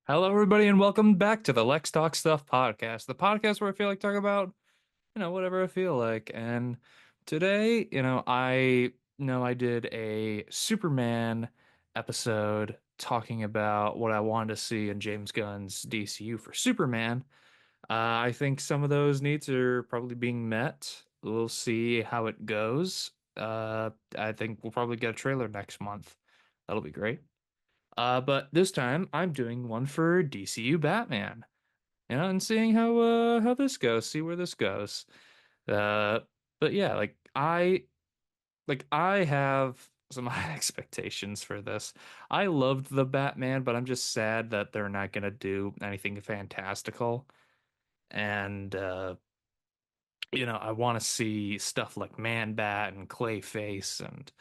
Hello, everybody, and welcome back to the Lex Talks Stuff Podcast, the podcast where I feel like talking about, whatever I feel like. And today, I did a Superman episode talking about what I wanted to see in James Gunn's DCU for Superman. I think some of those needs are probably being met. We'll see how it goes. I think we'll probably get a trailer next month. That'll be great. But this time I'm doing one for DCU Batman, and seeing how this goes, see where this goes. Uh, but yeah, I have some high expectations for this. I loved the Batman, but I'm just sad that they're not gonna do anything fantastical. And I want to see stuff like Man Bat and Clayface and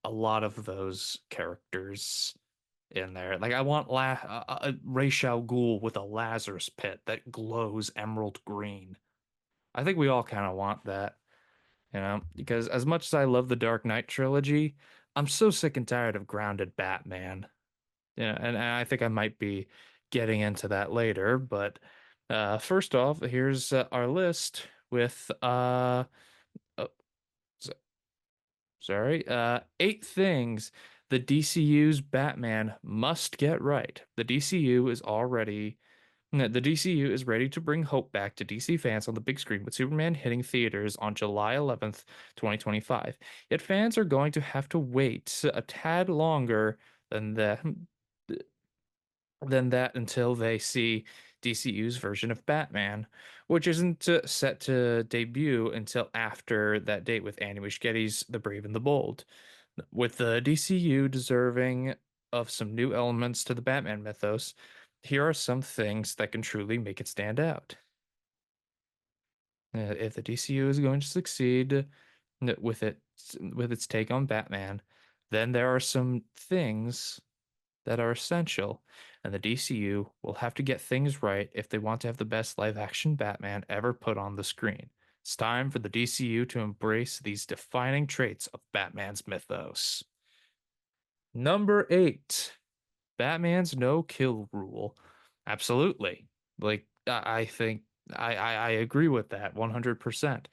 a lot of those characters in there. Like I want a Ra's al Ghul with a Lazarus pit that glows emerald green. I think we all kind of want that, because as much as I love the Dark Knight trilogy, I'm so sick and tired of grounded Batman. And I think I might be getting into that later, but first off, here's our list with oh, s- sorry, 8 things the DCU's Batman must get right. The DCU is ready to bring hope back to DC fans on the big screen with Superman hitting theaters on July 11th, 2025. Yet fans are going to have to wait a tad longer than that until they see DCU's version of Batman, which isn't set to debut until after that date with Andy Muschietti's The Brave and the Bold. With the DCU deserving of some new elements to the Batman mythos, here are some things that can truly make it stand out. If the DCU is going to succeed with its take on Batman, then there are some things that are essential, and the DCU will have to get things right if they want to have the best live action Batman ever put on the screen. It's time for the DCU to embrace these defining traits of Batman's mythos. Number 8, Batman's no kill rule. Absolutely. I think I agree with that 100%.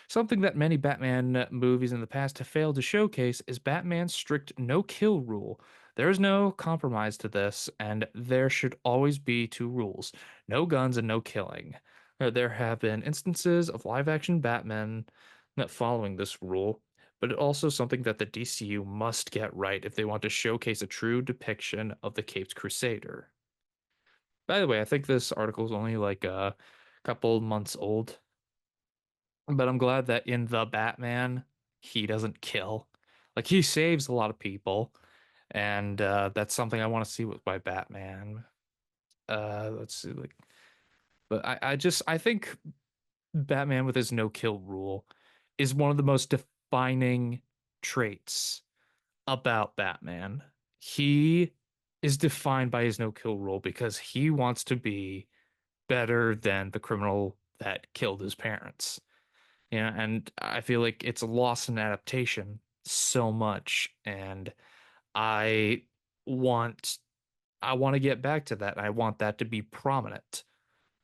Something that many Batman movies in the past have failed to showcase is Batman's strict no kill rule. There is no compromise to this, and there should always be two rules: no guns and no killing. There have been instances of live action Batman not following this rule, but it's also something that the DCU must get right if they want to showcase a true depiction of the Caped Crusader. By the way, I think this article is only like a couple months old, but I'm glad that in the Batman, he doesn't kill. Like he saves a lot of people, and that's something I want to see with my Batman. Let's see, but I think Batman with his no kill rule is one of the most defining traits about Batman. He is defined by his no kill rule because he wants to be better than the criminal that killed his parents. Yeah, and I feel like it's lost in adaptation so much, and I want I want to get back to that. I want that to be prominent.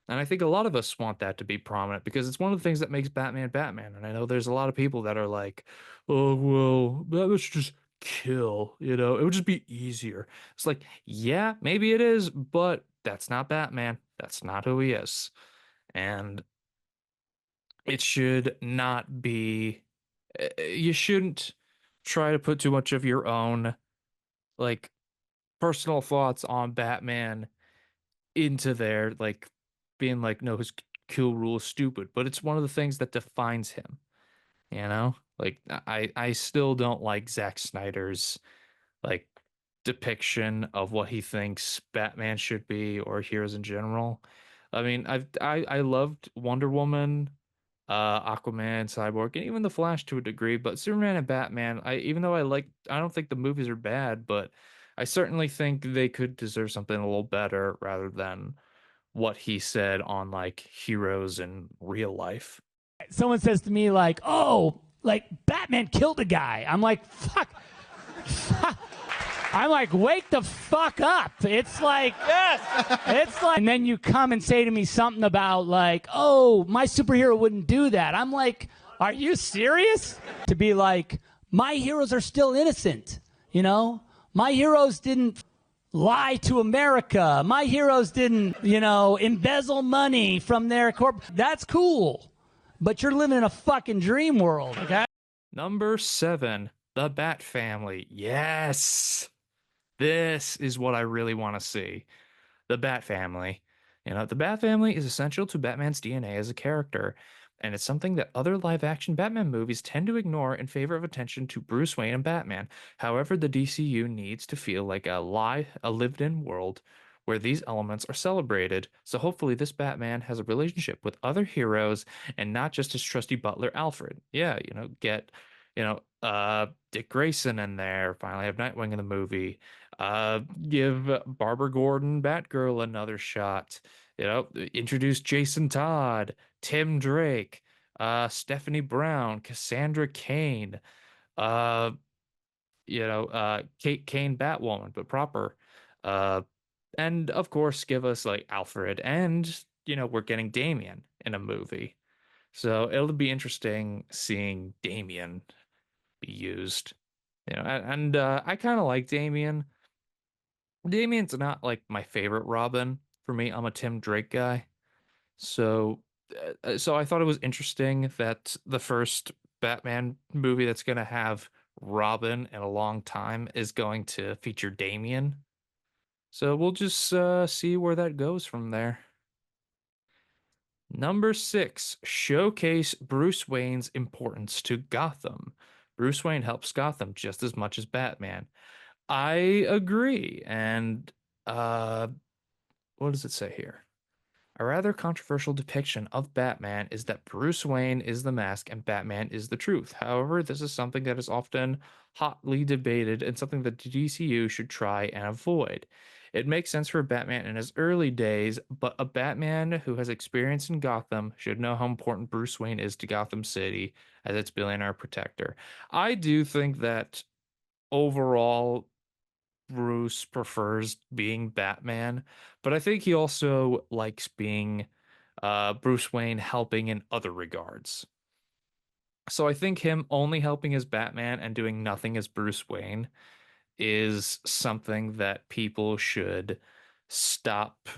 And I think a lot of us want that to be prominent because it's one of the things that makes Batman Batman. And I know there's a lot of people that are like, oh, well, let's just kill, it would just be easier. It's like, yeah, maybe it is, but that's not Batman. That's not who he is. And it should not be, you shouldn't try to put too much of your own, like, personal thoughts on Batman into there, like being like, no, his kill rule is stupid, but it's one of the things that defines him, you know? Like I still don't like Zack Snyder's like depiction of what he thinks Batman should be or heroes in general. I mean, I loved Wonder Woman, Aquaman, Cyborg, and even The Flash to a degree, but Superman and Batman, even though I don't think the movies are bad, but I certainly think they could deserve something a little better rather than what he said on like heroes in real life. Someone says to me like, "Oh, like Batman killed a guy." I'm like, "Fuck." I'm like, wake the fuck up. It's like, Yes. it's like, and then you come and say to me something about like, oh, my superhero wouldn't do that. I'm like, are you serious? To be like, my heroes are still innocent, you know? My heroes didn't lie to America. My heroes didn't, embezzle money from their corp. That's cool. But you're living in a fucking dream world, okay? Number 7, the Bat Family. Yes. This is what I really want to see. The Bat Family. The Bat Family is essential to Batman's DNA as a character, and it's something that other live-action Batman movies tend to ignore in favor of attention to Bruce Wayne and Batman. However, the DCU needs to feel like a lived-in world where these elements are celebrated. So hopefully this Batman has a relationship with other heroes and not just his trusty butler Alfred. Yeah, get Dick Grayson in there, finally have Nightwing in the movie. Give Barbara Gordon, Batgirl another shot. Introduce Jason Todd, Tim Drake, Stephanie Brown, Cassandra Cain, uh, Kate Kane Batwoman, but proper. Uh, and of course, give us like Alfred, and we're getting Damian in a movie. So it'll be interesting seeing Damian be used. I kind of like Damian. Damien's not like my favorite Robin for me. I'm a Tim Drake guy. So so I thought it was interesting that the first Batman movie that's going to have Robin in a long time is going to feature Damian. So we'll just see where that goes from there. Number 6, showcase Bruce Wayne's importance to Gotham. Bruce Wayne helps Gotham just as much as Batman. I agree. And uh, what does it say here? A rather controversial depiction of Batman is that Bruce Wayne is the mask and Batman is the truth. However, this is something that is often hotly debated and something that the DCU should try and avoid. It makes sense for Batman in his early days, but a Batman who has experience in Gotham should know how important Bruce Wayne is to Gotham City as its billionaire protector. I do think that overall Bruce prefers being Batman, but I think he also likes being Bruce Wayne helping in other regards. So I think him only helping as Batman and doing nothing as Bruce Wayne is something that people should stop,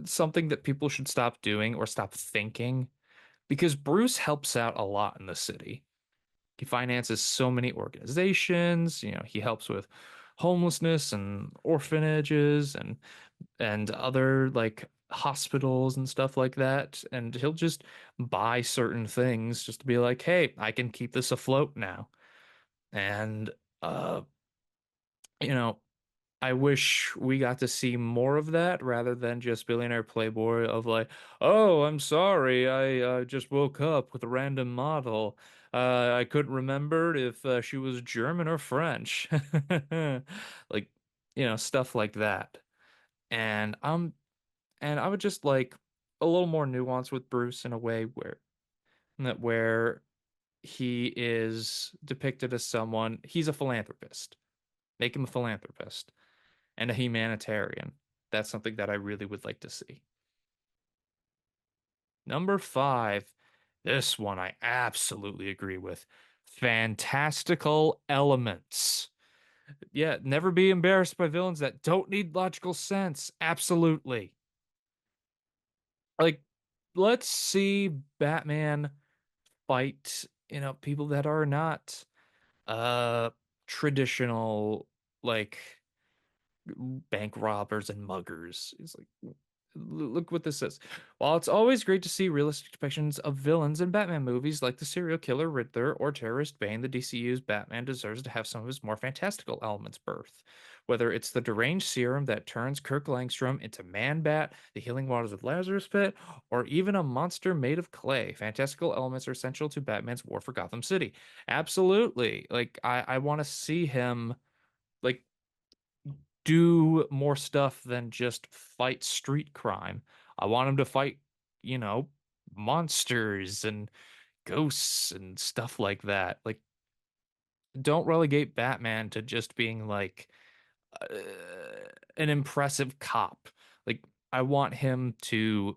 something that people should stop doing or stop thinking, because Bruce helps out a lot in the city. He finances so many organizations, he helps with homelessness and orphanages and other like hospitals and stuff like that. And he'll just buy certain things just to be like, hey, I can keep this afloat now. And uh, you know, I wish we got to see more of that rather than just billionaire playboy of like, oh, I'm sorry, I just woke up with a random model. I couldn't remember if she was German or French. Like, stuff like that. And and I would just like a little more nuance with Bruce in a way where he is depicted as someone, he's a philanthropist. Make him a philanthropist and a humanitarian. That's something that I really would like to see. Number 5, this one I absolutely agree with. Fantastical elements. Yeah, never be embarrassed by villains that don't need logical sense. Absolutely. Like, let's see Batman fight, people that are not uh traditional like bank robbers and muggers. It's like, look what this says. While it's always great to see realistic depictions of villains in Batman movies like the serial killer Riddler or terrorist Bane, the DCU's Batman deserves to have some of his more fantastical elements birth. Whether it's the deranged serum that turns Kirk Langstrom into Man-Bat, the healing waters of Lazarus Pit, or even a monster made of clay, fantastical elements are essential to Batman's war for Gotham City. Absolutely. Like, I want to see him like do more stuff than just fight street crime. I want him to fight, you know, monsters and ghosts and stuff like that. Like don't relegate Batman to just being like uh, an impressive cop. Like I want him to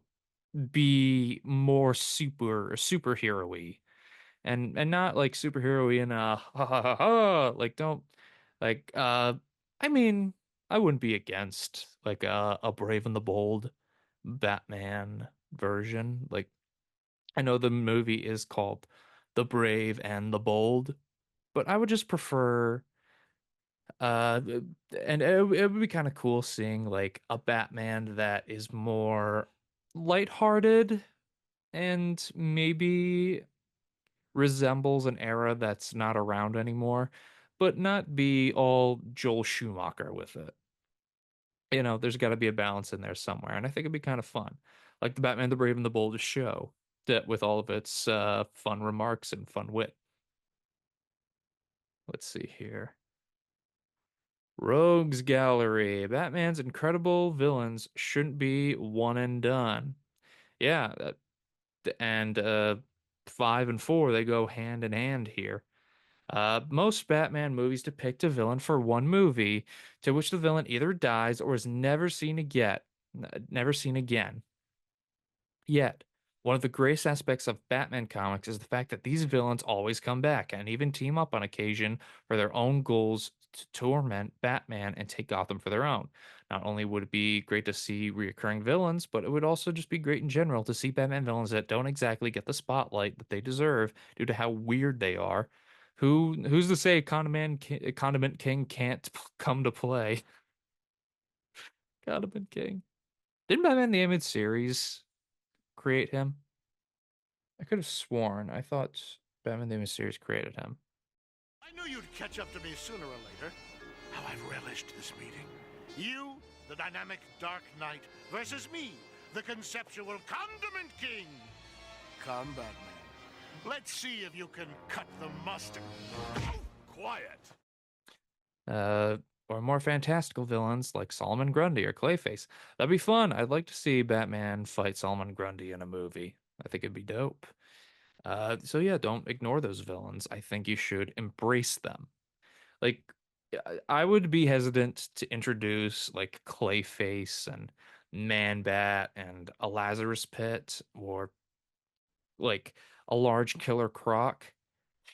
be more superhero-y and not like superhero-y in a ha ha ha ha. Like don't like I mean I wouldn't be against like a Brave and the Bold Batman version. Like I know the movie is called The Brave and the Bold, but I would just prefer uh and it would be kind of cool seeing like a Batman that is more lighthearted and maybe resembles an era that's not around anymore, but not be all Joel Schumacher with it. You know, there's got to be a balance in there somewhere, and I think it'd be kind of fun, like the Batman, the Brave and the Bold show, that with all of its fun remarks and fun wit. Let's see here. Rogues Gallery. Batman's incredible villains shouldn't be one and done. Yeah, and 5 and 4 they go hand in hand here. Most Batman movies depict a villain for one movie, to which the villain either dies or is never seen again. Yet, one of the greatest aspects of Batman comics is the fact that these villains always come back and even team up on occasion for their own goals to torment Batman and take Gotham for their own. Not only would it be great to see reoccurring villains, but it would also just be great in general to see Batman villains that don't exactly get the spotlight that they deserve due to how weird they are. Who's to say Condiment King can't come to play? Condiment King. Didn't Batman the Animated Series create him? I could have sworn. I thought Batman the Animated Series created him. I knew you'd catch up to me sooner or later. How I've relished this meeting. You, the dynamic Dark Knight, versus me, the conceptual Condiment King. Come, Batman. Let's see if you can cut the mustard. Quiet. Or more fantastical villains like Solomon Grundy or Clayface. That'd be fun. I'd like to see Batman fight Solomon Grundy in a movie. I think it'd be dope. So yeah, don't ignore those villains. I think you should embrace them. Like, I would be hesitant to introduce like Clayface and Man Bat and a Lazarus Pit or like a large killer croc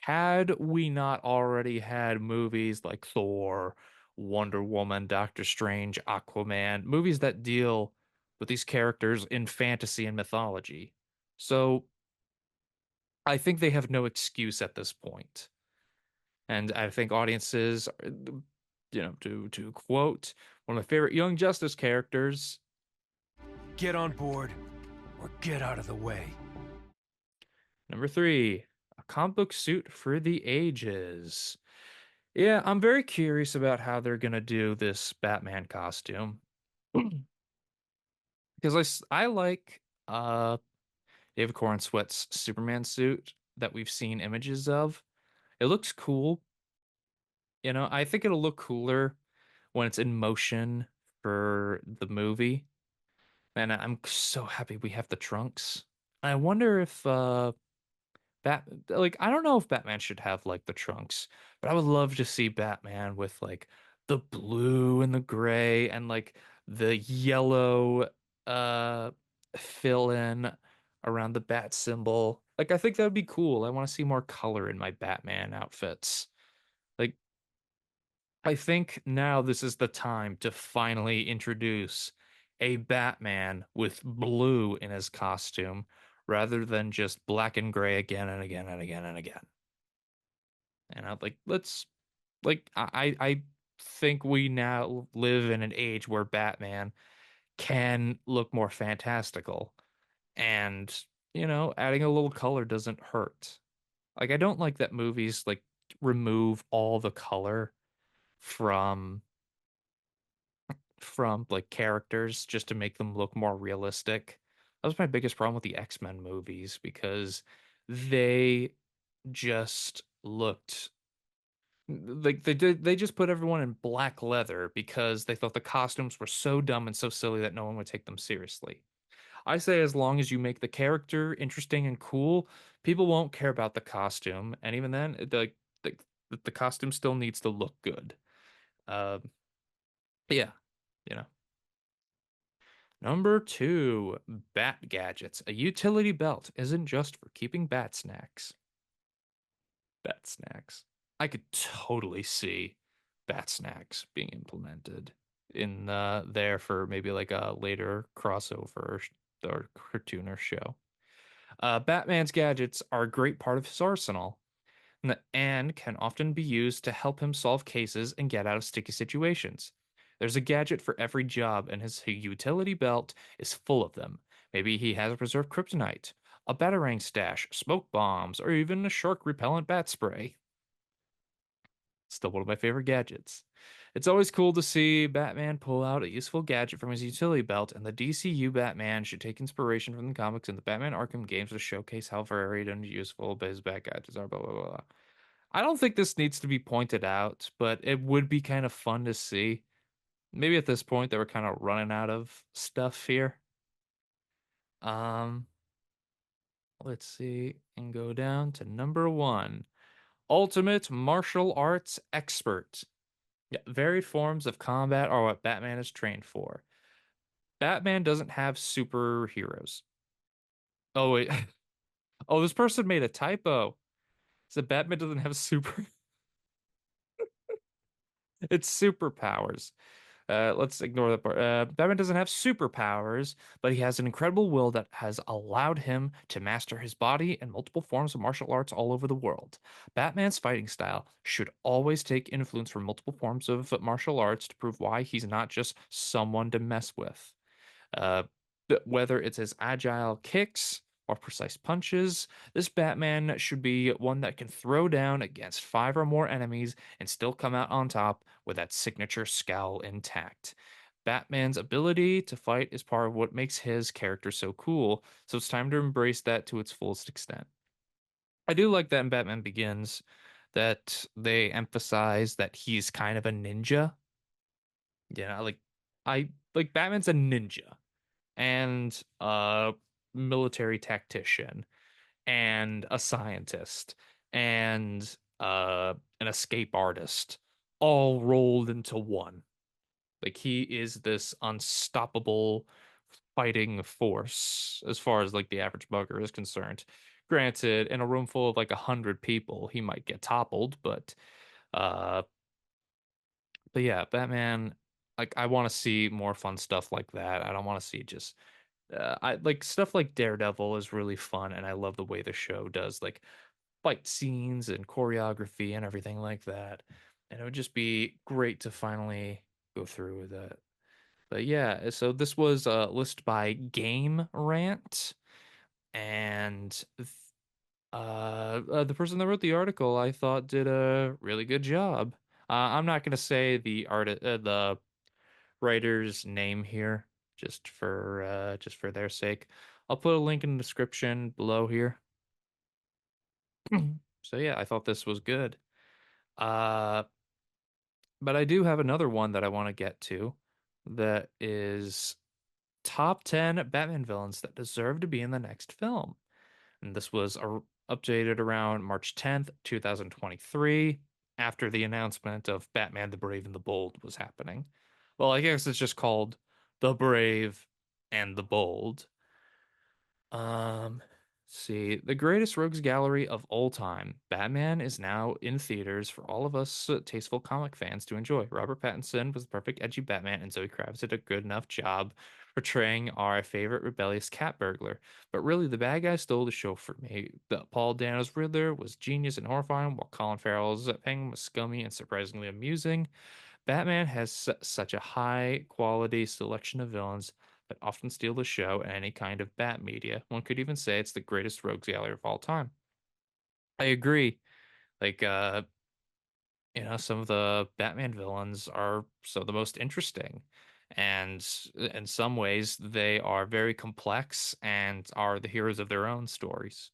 had we not already had movies like Thor, Wonder Woman, Doctor Strange, Aquaman, movies that deal with these characters in fantasy and mythology. So I think they have no excuse at this point. And I think audiences, to quote one of my favorite Young Justice characters, get on board or get out of the way. number 3, a comic book suit for the ages. Yeah, I'm very curious about how they're gonna do this Batman costume because I like David Corn Sweat's Superman suit that we've seen images of. It looks cool. You know, I think it'll look cooler when it's in motion for the movie. And I'm so happy we have the trunks. I wonder if I don't know if Batman should have like the trunks, but I would love to see Batman with like the blue and the gray and like the yellow uh fill in around the bat symbol. Like I think that would be cool. I want to see more color in my Batman outfits. Like I think now this is the time to finally introduce a Batman with blue in his costume rather than just black and gray again and again and again and again. And I'd like let's like I think we now live in an age where Batman can look more fantastical and adding a little color doesn't hurt. Like I don't like that movies like remove all the color from like characters just to make them look more realistic. That was my biggest problem with the X-Men movies because they just looked like they just put everyone in black leather because they thought the costumes were so dumb and so silly that no one would take them seriously. I say as long as you make the character interesting and cool, people won't care about the costume. And even then, like the costume still needs to look good. Yeah, you know. Number 2, bat gadgets. A utility belt isn't just for keeping bat snacks. Bat snacks. I could totally see bat snacks being implemented in there for maybe like a later crossover or cartooner show. Batman's gadgets are a great part of his arsenal and can often be used to help him solve cases and get out of sticky situations. There's a gadget for every job, and his utility belt is full of them. Maybe he has a reserve kryptonite, a batarang stash, smoke bombs, or even a shark repellent bat spray. Still one of my favorite gadgets. It's always cool to see Batman pull out a useful gadget from his utility belt, and the DCU Batman should take inspiration from the comics and the Batman Arkham games to showcase how varied and useful his bat gadgets are, blah, blah, blah. I don't think this needs to be pointed out, but it would be kind of fun to see. Maybe at this point they were kind of running out of stuff here. Um, let's see and go down to number 1. Ultimate martial arts expert. Yeah, varied forms of combat are what Batman is trained for. Batman doesn't have superheroes. Oh wait. Oh, this person made a typo. So Batman doesn't have super it's superpowers. Let's ignore that part. Batman doesn't have superpowers, but he has an incredible will that has allowed him to master his body and multiple forms of martial arts all over the world. Batman's fighting style should always take influence from multiple forms of martial arts to prove why he's not just someone to mess with. Uh, whether it's his agile kicks or precise punches, this Batman should be one that can throw down against 5 or more enemies and still come out on top with that signature scowl intact. Batman's ability to fight is part of what makes his character so cool, so it's time to embrace that to its fullest extent. I do like that in Batman Begins that they emphasize that he's kind of a ninja. Yeah, I like Batman's a ninja and a military tactician and a scientist and an escape artist all rolled into one. Like he is this unstoppable fighting force as far as like the average bugger is concerned. Granted, in a room full of like 100 people, he might get toppled, uh but yeah, Batman, like I want to see more fun stuff like that. I don't want to see just I like stuff like Daredevil is really fun, and I love the way the show does like fight scenes and choreography and everything like that. And it would just be great to finally go through with that. But yeah, so this was a list by Game Rant, and the person that wrote the article I thought did a really good job. I'm not gonna say the writer's name here just for their sake. I'll put a link in the description below here. So yeah, I thought this was good. Uh but I do have another one that I want to get to that is top 10 Batman villains that deserve to be in the next film. And this was updated around March 10th, 2023, after the announcement of Batman the Brave and the Bold was happening. Well, I guess it's just called The Brave and the Bold. See, the greatest rogues gallery of all time. Batman is now in theaters for all of us tasteful comic fans to enjoy. Robert Pattinson was the perfect edgy Batman, and Zoe Kravitz did a good enough job portraying our favorite rebellious cat burglar. But really, the bad guy stole the show for me. The Paul Dano's Riddler was genius and horrifying, while Colin Farrell's Penguin was scummy and surprisingly amusing. Batman has such a high quality selection of villains that often steal the show in any kind of bat media. One could even say it's the greatest rogues gallery of all time. I agree. Like, some of the Batman villains are so the most interesting. And in some ways, they are very complex and are the heroes of their own stories.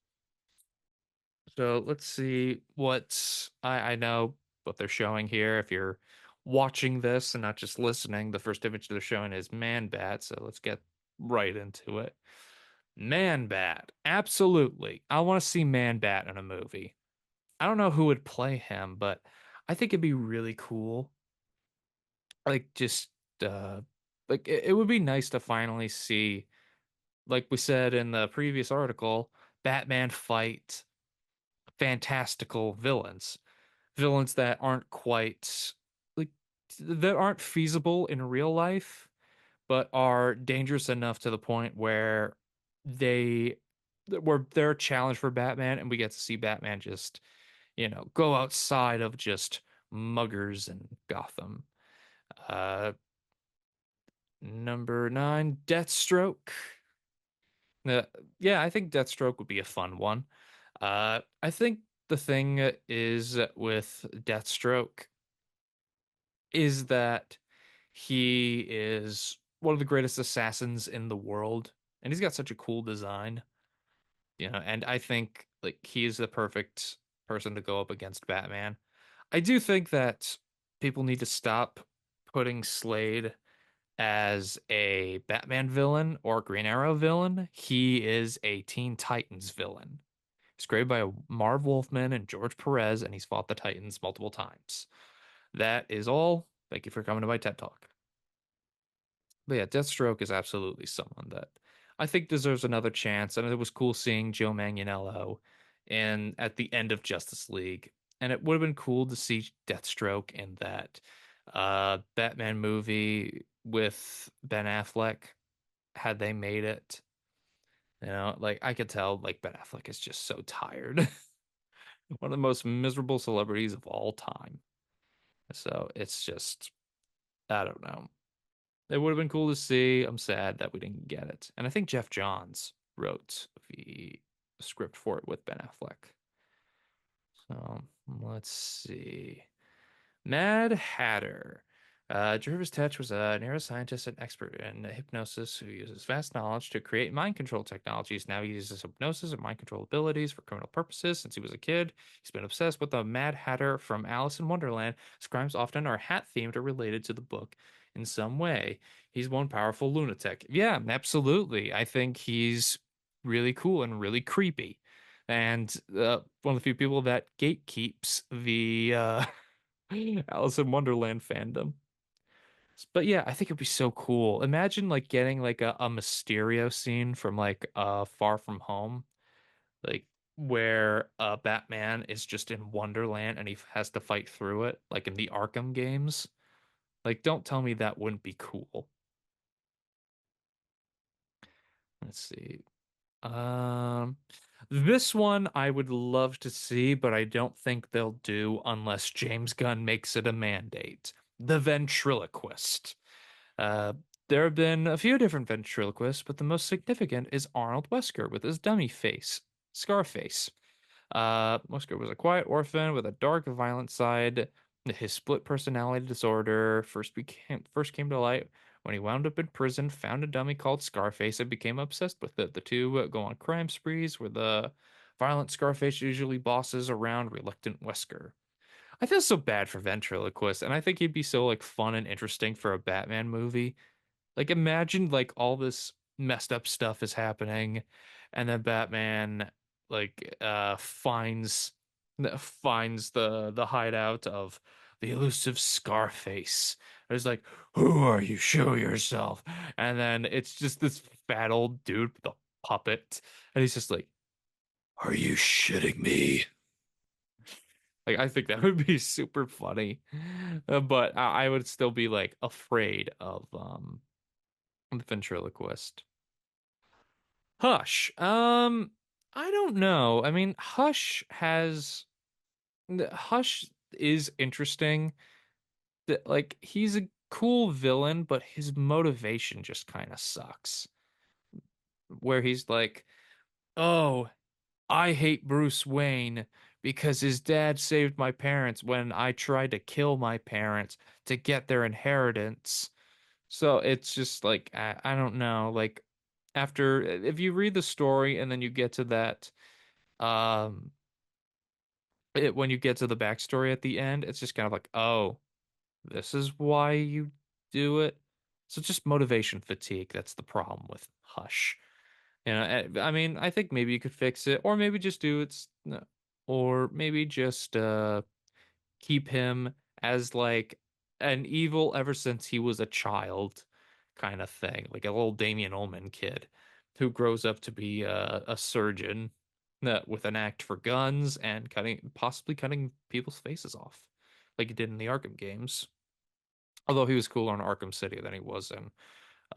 So let's see what I know what they're showing here. If you're watching this and not just listening, the first image they're showing is Man Bat. So let's get right into it. Man Bat. Absolutely. I want to see Man Bat in a movie. I don't know who would play him, but I think it'd be really cool. Like just uh like it would be nice to finally see, like we said in the previous article, Batman fight fantastical villains. Villains that aren't quite like that aren't feasible in real life, but are dangerous enough to the point where they they're a challenge for Batman, and we get to see Batman just, go outside of just muggers and Gotham. Uh, Number 9, Deathstroke. Uh, yeah, I think Deathstroke would be a fun one. I think the thing is with Deathstroke is that he is one of the greatest assassins in the world, and he's got such a cool design, and I think like he's the perfect person to go up against Batman. I do think that people need to stop putting Slade as a Batman villain or Green Arrow villain. He is a Teen Titans villain. He's created by Marv Wolfman and George Perez, and he's fought the Titans multiple times. That is all. Thank you for coming to my TED Talk. But yeah, Deathstroke is absolutely someone that I think deserves another chance. And it was cool seeing Joe Manganiello in at the end of Justice League. And it would have been cool to see Deathstroke in that Batman movie with Ben Affleck had they made it. Like I could tell like Ben Affleck is just so tired. One of the most miserable celebrities of all time. So it's just I don't know. It would have been cool to see. I'm sad that we didn't get it. And I think Jeff Johns wrote the script for it with Ben Affleck. So let's see. Mad Hatter. Jervis Tetch was a neuroscientist and expert in hypnosis who uses vast knowledge to create mind control technologies. Now he uses hypnosis and mind control abilities for criminal purposes. Since he was a kid, he's been obsessed with the Mad Hatter from Alice in Wonderland. His crimes often are hat themed or related to the book in some way. He's one powerful lunatic. Yeah, absolutely. I think he's really cool and really creepy. And one of the few people that gatekeeps the Alice in Wonderland fandom. But yeah, I think it'd be so cool. Imagine like getting like a Mysterio scene from like Far From Home, like where Batman is just in Wonderland and he has to fight through it, like in the Arkham games. Like, don't tell me that wouldn't be cool. Let's see. Um, this one I would love to see, but I don't think they'll do unless James Gunn makes it a mandate. The Ventriloquist. Uh, there have been a few different ventriloquists, but the most significant is Arnold Wesker with his dummy face, Scarface. Wesker was a quiet orphan with a dark, violent side. His split personality disorder first came to light when he wound up in prison, found a dummy called Scarface, and became obsessed with it. The two go on crime sprees, where the violent Scarface usually bosses around reluctant Wesker. I feel so bad for ventriloquist, and I think he'd be so like fun and interesting for a Batman movie. Like imagine like all this messed up stuff is happening, and then Batman like finds the hideout of the elusive Scarface. It's like, who are you? Show yourself. And then it's just this fat old dude with a puppet, and he's just like, are you shitting me? Like I think that would be super funny, but I would still be like afraid of the ventriloquist. Hush. I don't know. I mean, Hush is interesting. That like he's a cool villain, but his motivation just kind of sucks. Where he's like, "Oh, I hate Bruce Wayne because his dad saved my parents when I tried to kill my parents to get their inheritance." So it's just like I don't know, like after if you read the story and then you get to that um when you get to the backstory at the end, it's just kind of like, oh, this is why you do it. So just motivation fatigue. That's the problem with Hush. I mean, I think maybe you could fix it, or maybe just do it's no. or maybe just keep him as like an evil ever since he was a child kind of thing, like a little Damien Ullman kid who grows up to be a surgeon with an act for guns and possibly cutting people's faces off, like he did in the Arkham games. Although he was cooler in Arkham City than he was in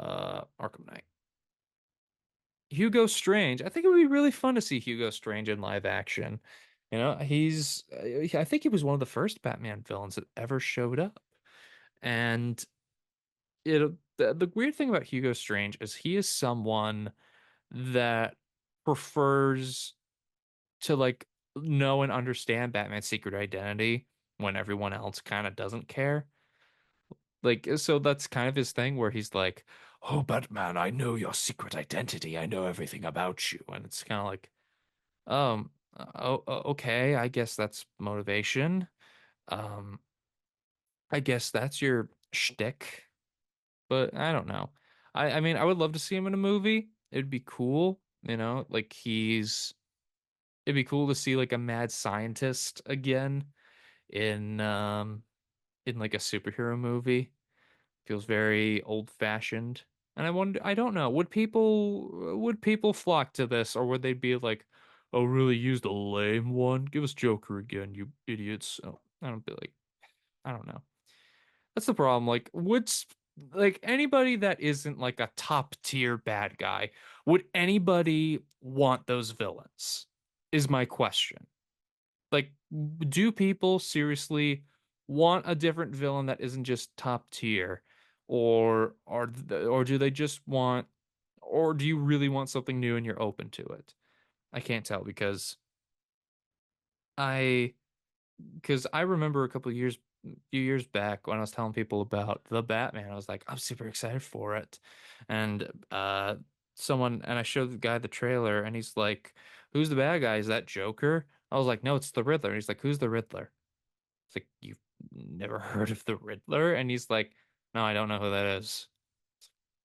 Arkham Knight. Hugo Strange. I think it would be really fun to see Hugo Strange in live action. You know, I think he was one of the first Batman villains that ever showed up. And the weird thing about Hugo Strange is he is someone that prefers to like know and understand Batman's secret identity when everyone else kind of doesn't care. Like, so that's kind of his thing where he's like, "Oh, Batman, I know your secret identity. I know everything about you." And it's kind of like, okay, I guess that's motivation. Um, I guess that's your shtick, but I don't know. I mean, I would love to see him in a movie. It'd be cool, you know, like it'd be cool to see like a mad scientist again in in like a superhero movie. Feels very old fashioned. And I don't know, would people flock to this or would they be like, "Oh, really use the lame one? Give us Joker again, you idiots." Oh, I don't be like, I don't know. That's the problem. Like anybody that isn't like a top tier bad guy, would anybody want those villains? Is my question. Like, do people seriously want a different villain that isn't just top tier, or do they just want, or do you really want something new and you're open to it? I can't tell I because I remember few years back when I was telling people about the Batman, I was like, I'm super excited for it, and I showed the guy the trailer, and he's like, "Who's the bad guy? Is that Joker?" I was like, "No, it's the Riddler." And he's like, "Who's the Riddler?" It's like, "You've never heard of the Riddler?" And he's like, "No, I don't know who that is."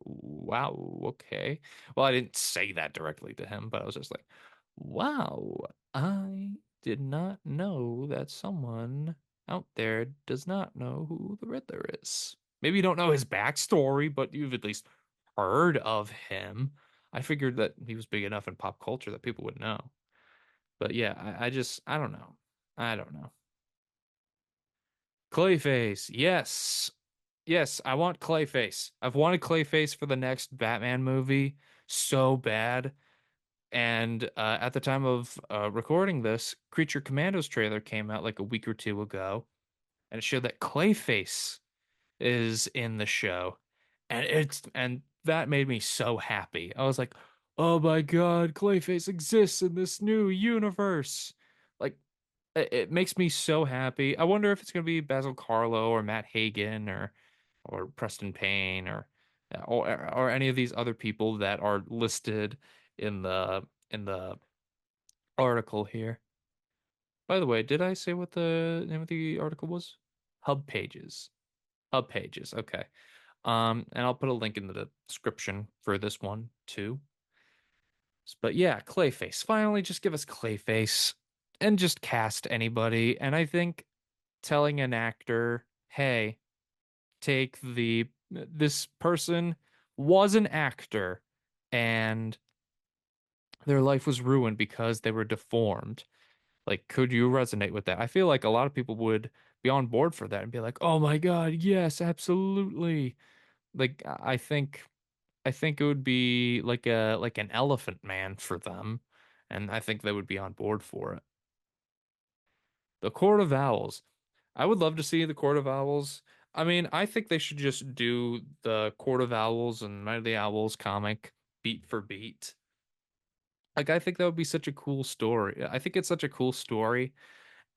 Wow, okay. Well, I didn't say that directly to him, but I was just like, wow, I did not know that someone out there does not know who the Riddler is. Maybe you don't know his backstory, but you've at least heard of him. I figured that he was big enough in pop culture that people would know. But yeah, I don't know. I don't know. Clayface, yes. Yes, I want Clayface. I've wanted Clayface for the next Batman movie so bad. And at the time of recording this, Creature Commandos trailer came out like a week or two ago, and it showed that Clayface is in the show, and that made me so happy. I was like, "Oh my God, Clayface exists in this new universe!" Like, it makes me so happy. I wonder if it's gonna be Basil Karlo or Matt Hagen or Preston Payne or any of these other people that are listed in the article here. By the way, did I say what the name of the article was? Hub Pages. Hub Pages. Okay. And I'll put a link in the description for this one too. But yeah, Clayface. Finally, just give us Clayface and just cast anybody. And I think telling an actor, hey, take this person was an actor and their life was ruined because they were deformed. Like, could you resonate with that? I feel like a lot of people would be on board for that and be like, "Oh my God, yes, absolutely." Like, I think it would be like an Elephant Man for them, and I think they would be on board for it. The Court of Owls. I would love to see the Court of Owls. I mean, I think they should just do the Court of Owls and Night of the Owls comic beat for beat. Like, I think that would be such a cool story. I think it's such a cool story,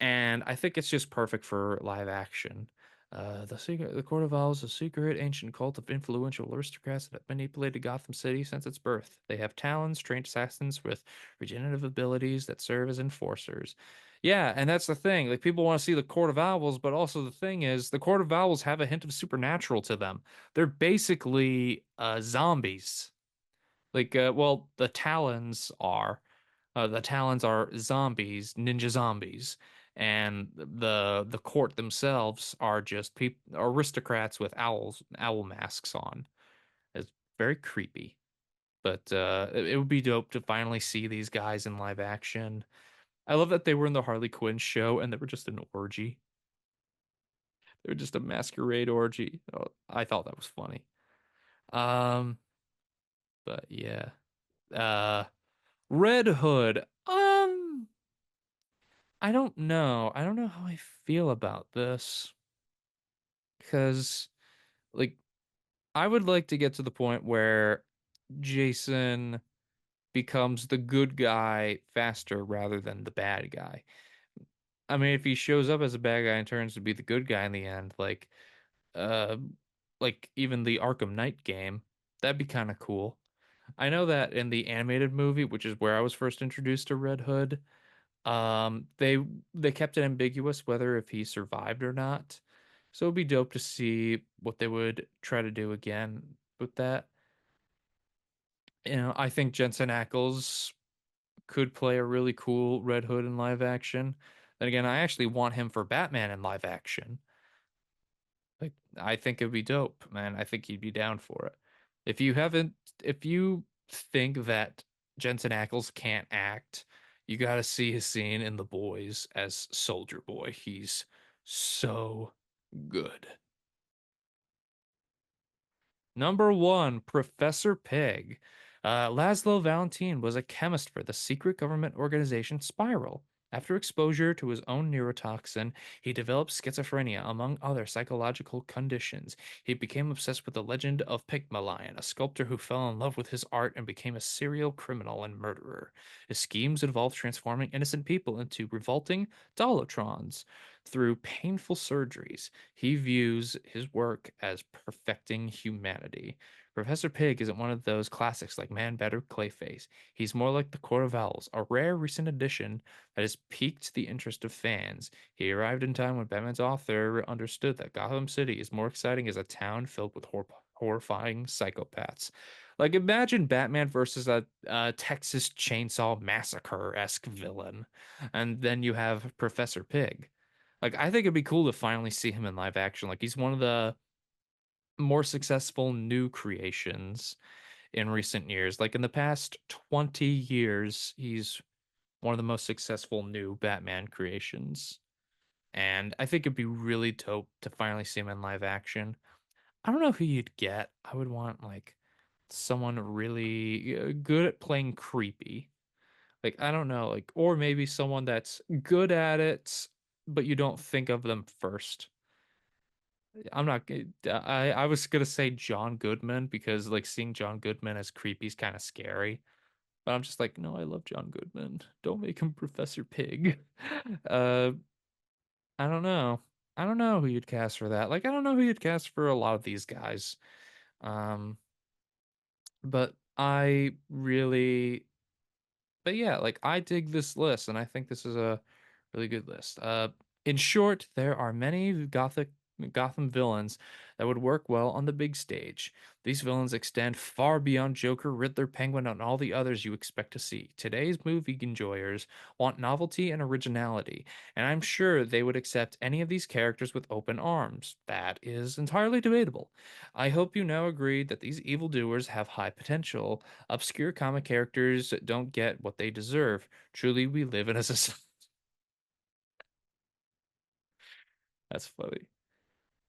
and I think it's just perfect for live action. The Court of Owls, a secret ancient cult of influential aristocrats that have manipulated Gotham City since its birth. They have talons, trained assassins with regenerative abilities that serve as enforcers. Yeah, and that's the thing. Like, people want to see the Court of Owls, but also the thing is, the Court of Owls have a hint of supernatural to them. They're basically zombies. Like, well, the talons are. The Talons are zombies, ninja zombies, and the court themselves are just people aristocrats with owl masks on. It's very creepy. But it would be dope to finally see these guys in live action. I love that they were in the Harley Quinn show and they were just an orgy. They were just a masquerade orgy. Oh, I thought that was funny. Um, but yeah. Uh, Red Hood. I don't know. I don't know how I feel about this because, like, I would like to get to the point where Jason becomes the good guy faster rather than the bad guy. I mean, if he shows up as a bad guy and turns to be the good guy in the end, uh, like even the Arkham Knight game, that'd be kind of cool. I know that in the animated movie, which is where I was first introduced to Red Hood, they kept it ambiguous whether if he survived or not. So it'd be dope to see what they would try to do again with that. I think Jensen Ackles could play a really cool Red Hood in live action. Then again, I actually want him for Batman in live action. Like, I think it'd be dope, man. I think he'd be down for it. If you haven't, if you think that Jensen Ackles can't act, you got to see his scene in The Boys as Soldier Boy. He's so good. Number one, Professor Pig. Laszlo Valentin was a chemist for the secret government organization Spiral. After exposure to his own neurotoxin, he developed schizophrenia, among other psychological conditions. He became obsessed with the legend of Pygmalion, a sculptor who fell in love with his art and became a serial criminal and murderer. His schemes involved transforming innocent people into revolting Dolotrons. Through painful surgeries, he views his work as perfecting humanity. Professor Pig isn't one of those classics like Man Better Clayface. He's more like the Court of Owls, a rare recent addition that has piqued the interest of fans. He arrived in time when Batman's author understood that Gotham City is more exciting as a town filled with horrifying psychopaths. Like, imagine Batman versus a Texas Chainsaw Massacre-esque villain, and then you have Professor Pig. Like, I think it'd be cool to finally see him in live action. Like, he's one of the more successful new creations in recent years. Like, in the past 20 years, he's one of the most successful new Batman creations. And I think it'd be really dope to finally see him in live action. I don't know who you'd get. I would want, like, someone really good at playing creepy. Like, I don't know, like, or maybe someone that's good at it, but you don't think of them first. I'm not. I was gonna say John Goodman because like seeing John Goodman as creepy is kind of scary. But I'm just like, no, I love John Goodman. Don't make him Professor Pig. Uh, I don't know. I don't know who you'd cast for that. Like, I don't know who you'd cast for a lot of these guys. Um, but I really, but yeah, like I dig this list, and I think this is a really good list. In short, there are many Gotham villains that would work well on the big stage. These villains extend far beyond Joker, Riddler, Penguin, and all the others you expect to see. Today's movie enjoyers want novelty and originality, and I'm sure they would accept any of these characters with open arms. That is entirely debatable. I hope you now agree that these evildoers have high potential. Obscure comic characters don't get what they deserve. Truly, we live in a society. That's funny.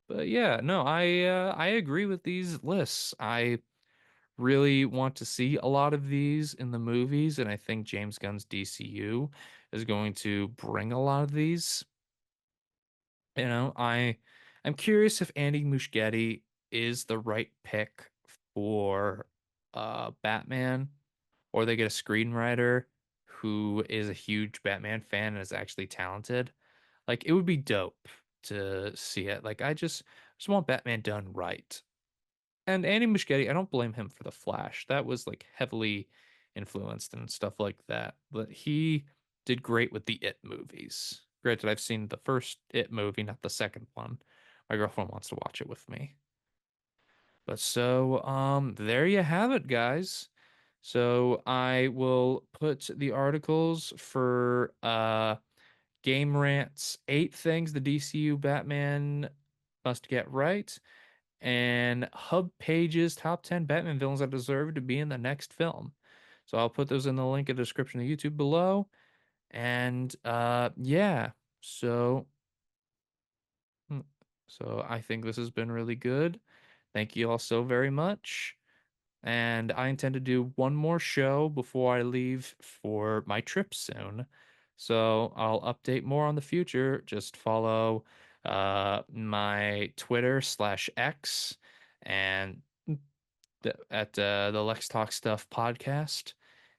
But yeah, no, I agree with these lists. I really want to see a lot of these in the movies, and I think James Gunn's DCU is going to bring a lot of these. I'm curious if Andy Muschietti is the right pick for Batman, or they get a screenwriter who is a huge Batman fan and is actually talented. Like, it would be dope to see it. Like, I just want Batman done right. And Andy Muschietti, I don't blame him for The Flash. That was like heavily influenced and stuff like that. But he did great with the It movies. Granted, I've seen the first It movie, not the second one. My girlfriend wants to watch it with me. But so, there you have it, guys. So I will put the articles for Game Rant's 8 things the DCU Batman must get right, and Hub Page's top 10 Batman villains that deserve to be in the next film. So I'll put those in the link in the description of YouTube below. And yeah, so hmm, so I think this has been really good. Thank you all so very much. And I intend to do one more show before I leave for my trip soon. So I'll update more on the future. Just follow my Twitter/X and the Lex Talks Stuff Podcast,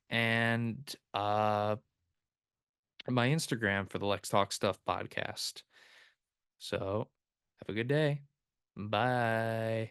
and my Instagram for the Lex Talk Stuff Podcast. So have a good day. Bye.